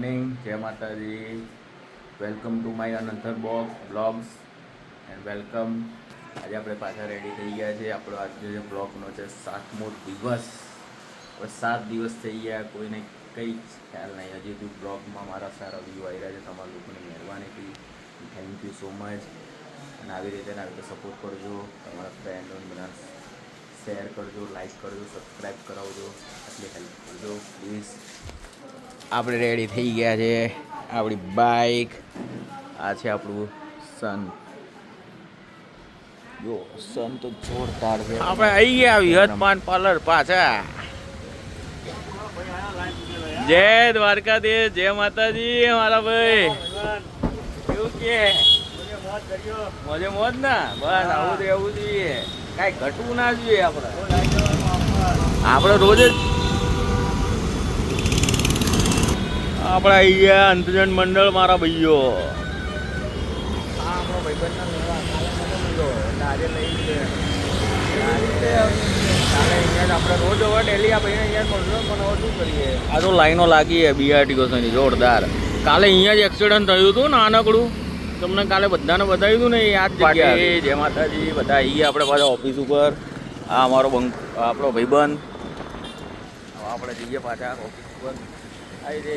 Morning, જય માતાજી. Welcome to my another blogs and welcome. આજે આપણે પાછા રેડી થઈ ગયા છે. આપણો આજનો જે બ્લોગનો છે 7મો દિવસ. હવે 7 દિવસ થઈ ગયા, કોઈને કંઈ જ ખ્યાલ નહીં. હજી બી બ્લોગમાં મારા સારા વ્યૂ આવી રહ્યા છે. તમારા લોકોની મહેરબાનીથી થેન્ક યુ સો મચ. અને આવી રીતે સપોર્ટ કરજો. તમારા ફ્રેન્ડોને બધા શેર કરજો, લાઈક કરજો, સબસ્ક્રાઈબ કરાવજો, આટલી હેલ્પ કરજો પ્લીઝ. આપણે રેડી થઈ ગયા છે. આપણી બાઈક આ છે, આપણું સન. જો સન તો જોરદાર છે. આપણે આવી ગયા વિહત પાન પાર્લર પાછા. જય દ્વારકાધીશ, જય માતાજી મારા ભાઈ. કેવું કે મોજે મોજ ના? બસ આવું તો એવું જોઈએ, કાંઈ ઘટવું ના જોઈએ. આપણે રોજ જ આપણે આવી ગયા અંતજન મંડળ મારા ભાઈઓ. આપણો ભાઈબંધના આજે લઈ આપણે રોજ હવે ડેલી આ ભાઈને અહીંયા મળશો, પણ હવે શું કરીએ, આ તો લાઈનો લાગી છે બીઆરટીઓની જોરદાર. કાલે અહીંયા જ એક્સિડન્ટ થયું હતું નાનકડું, તમને કાલે બધાને બતાવ્યું હતું ને, યાદ જગ્યાએ. જય માતાજી, બધા આવી ગયા આપણે પાછા ઓફિસ ઉપર. આ અમારો આપણો ભાઈબંધ. આપણે જઈએ પાછા ઓફિસ ઉપર. આવી જે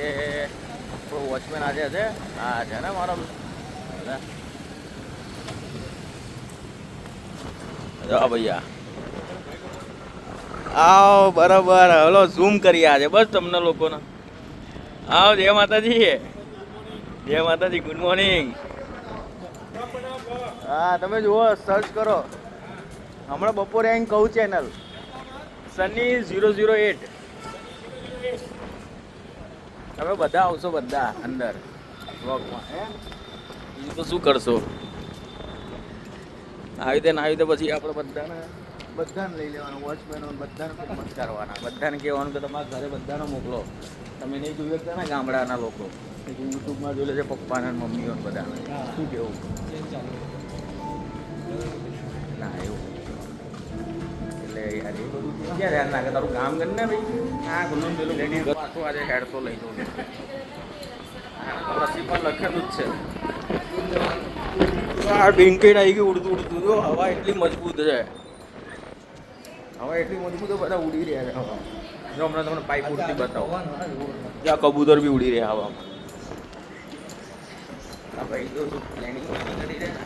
આપણો વોચમેન આજે છે, હા છે ને મારો. હા ભૈયા આવો બરાબર. હલો ઝૂમ કરી આજે બસ તમને લોકોને. આવો, જય માતાજી. જય માતાજી, ગુડ મોર્નિંગ. હા તમે જુઓ, સર્ચ કરો હમણાં બપોરે આવીને કહું ચેનલ સની 008. તમે બધા આવશો, બધા અંદર બ્લોગમાં. બીજું તો શું કરશો? આવી રીતે ના આવી રીતે પછી આપણે બધાને લઈ લેવાનું. વોચમેનો બધાને ખિદમત કરવાના. બધાને કહેવાનું કે તમારા ઘરે બધાને મોકલો. તમે નહીં જોઈ શકતા ને ગામડાના લોકો, યુટ્યુબમાં જોઈ લે છે પપ્પાને મમ્મીઓ બધાને. શું કેવું? ના એવું એટલે યાર એ બધું ક્યાં ધ્યાન નાખે. તારું કામ કરી ને ભાઈ. હા ગુનું પેલું રેડી પાછું આજે હેડ તો લઈ દઉં. પછી પણ લખેલું જ છે. આ ડિંકેટ આવી ગયું ઉડતું ઉડતું. જો હવા એટલી મજબૂત છે, હવા એટલી મજબૂત બધા ઉડી રહ્યા છે હવા. જો હમણાં તમને પાઇપ ઉડતી બતાવો. જ્યાં કબૂતર બી ઉડી રહ્યા હવામાં. હા ભાઈ તો શું પ્લેનિંગ કરી રહ્યા?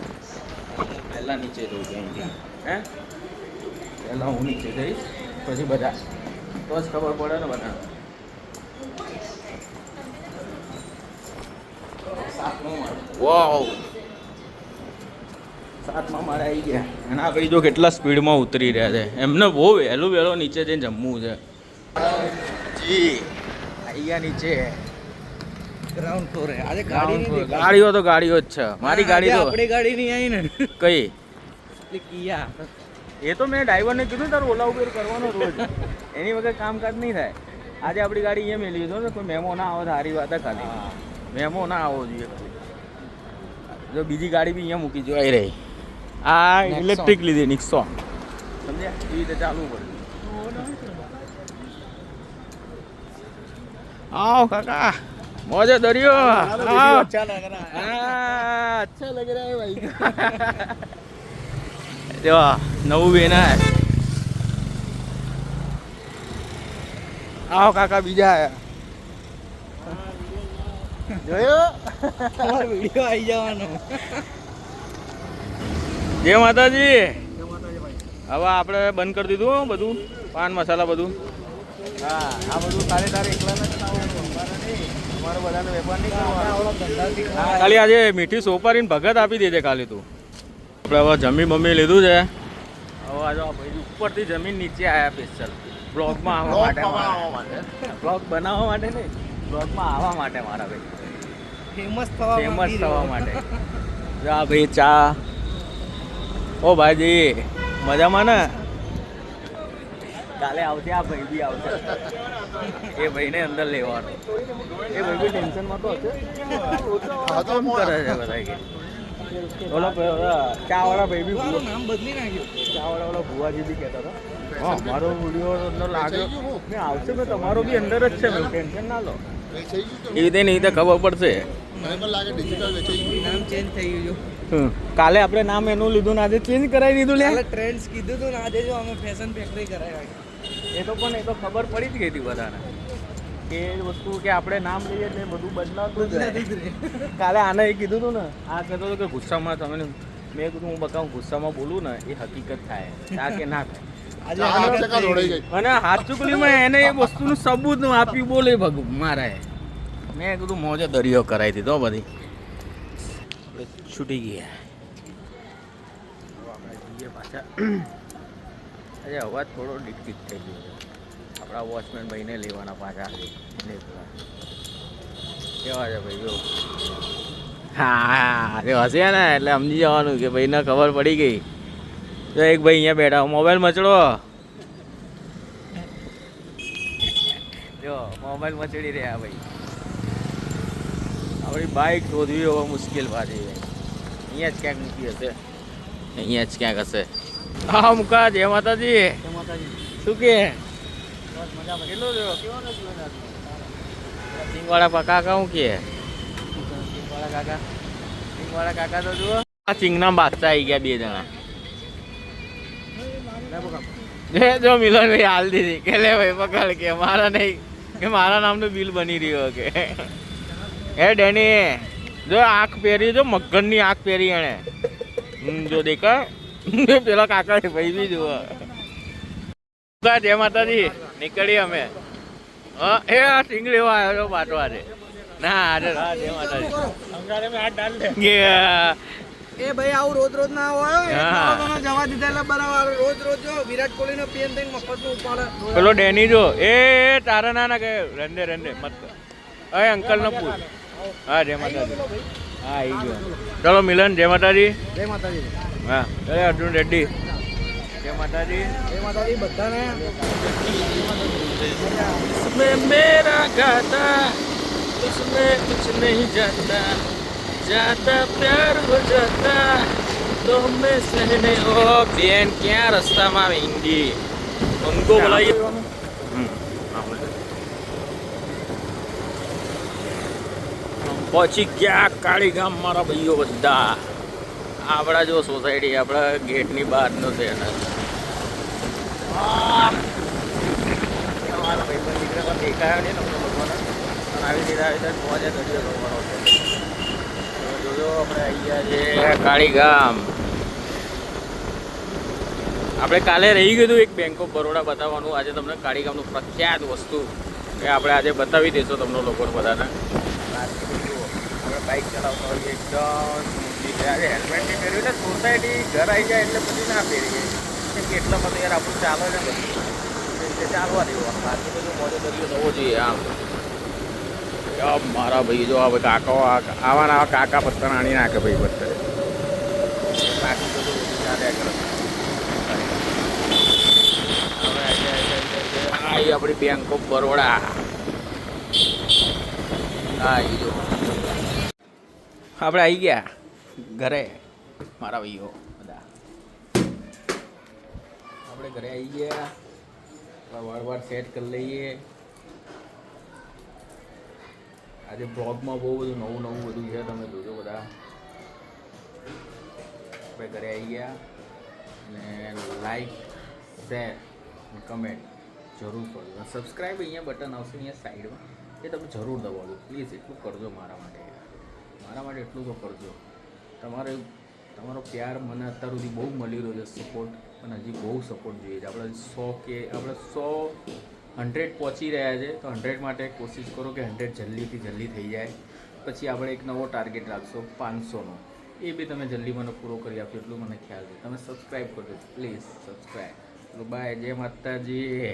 પહેલાં નીચે જવું છે. હે પહેલાં હું નીચે જઈશ, પછી બધા, તો જ ખબર પડે ને બધા. 7મા માળે આવી ગયા. અને આ ભાઈ જો કેટલા સ્પીડમાં ઉતરી રહ્યા છે. એમને બહુ વહેલો નીચે જઈને જમવું છે. જી આવી ગયા નીચે ગ્રાઉન્ડ ફ્લોરે. આજે ગાડીઓ તો ગાડીઓ જ છે. મારી ગાડી તો આપણી ગાડી નહીં આવી ને. કઈ કિયા? એ તો મેં ડ્રાઈવરને કીધું તારું ઓલા ઉબેર કરવાનો રોજ. એની વગર કામકાજ નહીં થાય. આજે આપણી ગાડી અહીંયા મેં લીધો ને, કોઈ મેમો ના આવે. સારી વાત છે, ખાલી મેમો ના આવવો જોઈએ. જો બીજી ગાડી બી અહીંયા મૂકી જોઈ રહી. આ ઇલેક્ટ્રિક લીધી નિક્સો, સમજ્યા? એ રીતે ચાલવું પડે. આવો કાકા, મોજે દરિયો. અચ્છા લગ રહા હે ભાઈ. જો નવું બેન હે. આવો કાકા, બીજા આયા. જોયો વિડીયો આવી જવાનો. જય માતાજી. હવે આપણે બંધ કરી દીધું બધું, પાન મસાલા બધું. હા આ બધું તારે એકલા અમારે બધાને વેપાર નહીં કરવાનો. ખાલી આજે મીઠી સોપારીને ભગત આપી દેજે ખાલી તું. આપણે હવે જમી બમી લીધું છે. હવે આજે ભાઈ ઉપરથી જમીન નીચે આવ્યા સ્પેશિયલ બ્લોગમાં આવવા માટે. બ્લોગ બનાવવા માટે નહીં, બ્લોગમાં આવવા માટે મારા ભાઈ. ફેમસ થવા માટે. જા ભાઈ ચા. ઓ ભાઈજી મજામાં ને? કાલે આવશે આ ભાઈ બી આવશે. એ ભાઈને અંદર લેવાનો. એ ભાઈ બી ટેન્શનમાં તો હશે. કરે છે બધા કે ઓલો ચા વાળા ભાઈ બી નામ બદલી નાખ્યું. ચા વાળા ભુવાજી બી કહેતા હતા. હા મારો વિડીયો લાગ્યો ને આવશે. મેં તમારો બી અંદર જ છે, મેં ટેન્શન ના લો. એ રીતે નહીં તો ખબર પડશે. નામ ચેન્જ થઈ ગયું. કાલે આપણે નામ એનું લીધું ને આજે ચેન્જ કરાવી દીધું લે. ટ્રેન્ડ્સ કીધું તું ને આજે જો અમે ફેશન ફેક્ટરી કરાવી. એ તો પણ એ તો ખબર પડી જ ગઈ હતી બધાને કે એ વસ્તુ કે આપણે નામ લઈએ એટલે બધું બદલાતું જ રહે. કાલે આને એ કીધું હતું ને, આ કહેતો હતો કે ગુસ્સામાં તમે, મેં કીધું હું બકાવું ગુસ્સામાં બોલું ને એ હકીકત થાય, આ કે ના થાય. અને હાથ ચુકલીમાં એને એ વસ્તુનું સબૂત આપ્યું બોલે મારા. મેં કીધું મોજે દરિયો કરાવી દીધો બધી. આપણે છૂટી ગયા. આપણે જઈએ પાછા. આજે અવાજ થોડો ડીક થઈ ગયો છે. આપણા વોચમેન ભાઈને લેવાના પાછા. કેવા છે ભાઈ? જો હા એ હશે ને એટલે સમજી જવાનું કે ભાઈને ખબર પડી ગઈ. તો એક ભાઈ અહીંયા બેઠા, મોબાઈલ મચડો. જો મોબાઈલ મચડી રહ્યા ભાઈ. આપણી બાઇક શોધવી હવે મુશ્કેલ પાછી ભાઈ. અહીંયા જ ક્યાંક મૂકી હશે, અહીંયા જ ક્યાંક હશે. હા મુકા. જય માતાજી. શું કે કેટલો રહ્યો? કેવાનો સિંગવાળા કાકા શું કે? સિંગવાળા કાકા તો જુઓ. આ સિંગના બાદશાહ આવી ગયા બે જણા. જો મિલનભાઈ હાલ દીધી કે લે ભાઈ પકડ કે મારા નહીં, કે મારા નામનું બિલ બની રહ્યો કે. હે ડેની જો આંખ પહેરી, જો મગનની આંખ પહેરી એને. જો દેખા પેલા કાકા ભાઈ બી જુઓ. જય માતાજી. નીકળી અમે. એ સિંગ લેવા આવ્યો છો પાટવા છે ના. આજે જય માતાજી. એ ભાઈ આવું રોજ રોજ ના હોય. જવા દીધા એટલે બરાબર. રોજ રોજ જો વિરાટ કોહલી નો પીએમ થઈને મફત નું ઉપાડે. પેલો ડેની જો એ તારા ના કે રંડે રંડે મત. અરે અંકલ નો પૂછ. હા જય માતાજી. હા આવી ગયો. ચલો મિલન. જય માતાજી. જય માતાજી. હા અરે અર્જુન રેડ્ડી. જય માતાજી. જય માતાજી બધાને. इसमें मेरा गाता उसमें कुछ नहीं जाता जाता प्यार हो जाता तो हमें सहने हो. બેન ક્યાં રસ્તામાં હિન્દી ઉनको બોલાઈએ. પહોંચી ગયા કાળી ગામ મારા ભાઈઓ બધા. આપણા જો સોસાયટી આપણા ગેટની બહારનો છે એના. મારા ભાઈ પણ દીકરા પણ દેખાયો નહીં તમને ભગવાન આવી દીધા આવી ત્યારે પહોંચે દરિયો જોવાનો છે. જોજો આપણે આવી ગયા છે કાળી ગામ. આપણે કાલે રહી ગયું હતું એક બેંક ઓફ બરોડા બતાવવાનું. આજે તમને કાળી ગામનું પ્રખ્યાત વસ્તુ કે આપણે આજે બતાવી દઈશું તમને લોકોને બધાને. આપણે બાઇક ચલાવતા હોઈએ એકદમ સ્મૂથલી. આજે હેલ્મેટ નહીં પહેર્યું એટલે સોસાયટી ઘર આવી જાય એટલે પછી ના પહેરીએ કેમ કે એટલામાં તો યાર આપણું ચાલે ને બધું એટલે ચાલવા દેવાનું. બાકી બધું મોજો દરિયો થવો જોઈએ. આમ મારા ભાઈ જો હવે કાકાઓ આવાના આવા કાકા પત્તા આણી નાખે ભાઈ પત્તર. બાકી બધું ચાલ્યા કરે. આવી આપણી બેંક ઓફ બરોડા. હા એ જો આપણે આવી ગયા ઘરે મારા ભાઈઓ બધા. આપણે ઘરે આવી ગયા. વાર સેટ કરી લઈએ. આજે બ્લોગમાં બહુ બધું નવું બધું છે, તમે જોજો બધા. આપણે ઘરે આવી ગયા અને લાઈક શેર અને કમેન્ટ જરૂર કરજો. સબસ્ક્રાઈબ અહીંયા બટન આવશે અહીંયા સાઈડમાં, એ તમે જરૂર દબાવજો પ્લીઝ. એટલું કરજો મારા માટે એટલું તો કરજો. તમારો પ્યાર મને અત્યાર સુધી બહુ મળી રહ્યો છે, સપોર્ટ પણ હજી બહુ સપોર્ટ જોઈએ છે. આપણે 100 પહોંચી રહ્યા છે તો 100 માટે કોશિશ કરો કે 100 જલ્દી થઈ જાય. પછી આપણે એક નવો ટાર્ગેટ રાખશો 500નો. એ બી તમે જલ્દી મને પૂરો કરી આપશો એટલું મને ખ્યાલ છે. તમે સબસ્ક્રાઈબ કરજો પ્લીઝ. સબસ્ક્રાઈબ. બાય. જય માતાજી.